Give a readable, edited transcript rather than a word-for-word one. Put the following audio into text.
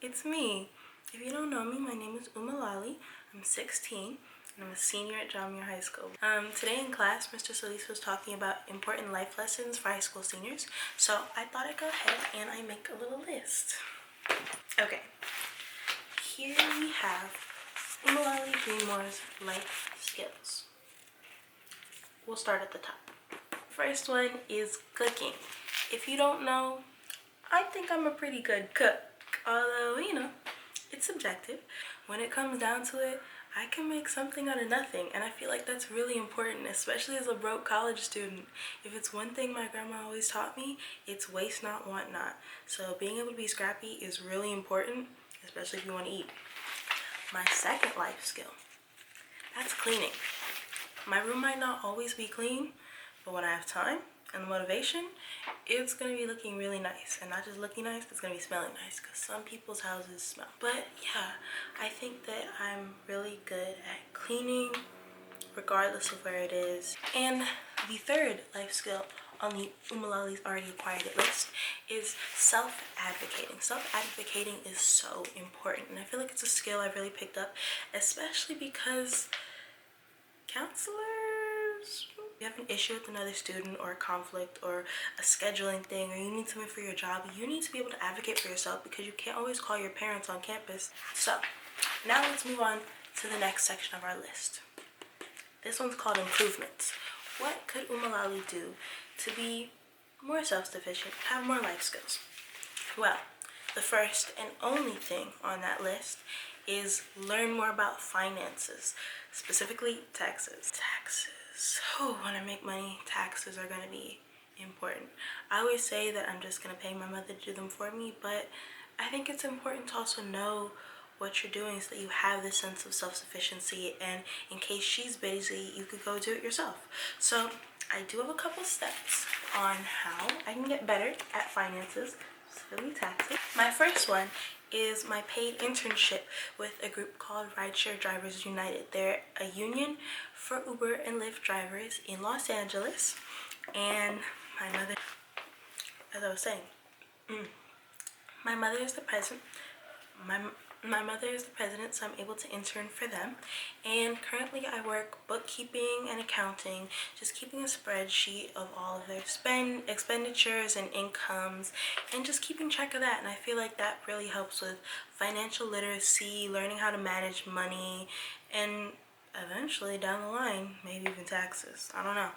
it's me. If you don't know me, my name is Umalali. I'm 16 and I'm a senior at John Muir High School. Today in class, Mr. Solis was talking about important life lessons for high school seniors, so I thought I'd go ahead and I make a little list. Okay, here we have Umalali Greenmore's life skills. We'll start at the top. First one is cooking. If you don't know, I think I'm a pretty good cook, although, it's subjective. When it comes down to it, I can make something out of nothing, and I feel like that's really important, especially as a broke college student. If it's one thing my grandma always taught me, it's waste not, want not. So being able to be scrappy is really important, especially if you want to eat. My second life skill, that's cleaning. My room might not always be clean, but when I have time and the motivation, it's gonna be looking really nice. And not just looking nice, it's gonna be smelling nice, because some people's houses smell. But yeah, I think that I'm really good at cleaning regardless of where it is. And the third life skill on the Umalali's already acquired it list is self-advocating. Self-advocating is so important, and I feel like it's a skill I've really picked up, especially because counselors, you have an issue with another student or a conflict or a scheduling thing, or you need something for your job, you need to be able to advocate for yourself, because you can't always call your parents on campus. So now let's move on to the next section of our list. This one's called improvements. What could Umalali do to be more self-sufficient, have more life skills? Well, the first and only thing on that list is learn more about finances, specifically taxes. Oh, when I make money, taxes are gonna be important. I always say that I'm just gonna pay my mother to do them for me, but I think it's important to also know what you're doing so that you have this sense of self-sufficiency, and in case she's busy, you could go do it yourself. So I do have a couple steps on how I can get better at finances, specifically taxes. My first one is my paid internship with a group called Rideshare Drivers United. They're a union for Uber and Lyft drivers in Los Angeles. And my mother, as I was saying, my mother is the president. My mother is the president, so I'm able to intern for them. And currently I work bookkeeping and accounting, just keeping a spreadsheet of all of their expenditures and incomes, and just keeping track of that. And I feel like that really helps with financial literacy, learning how to manage money, and eventually down the line, maybe even taxes. I don't know.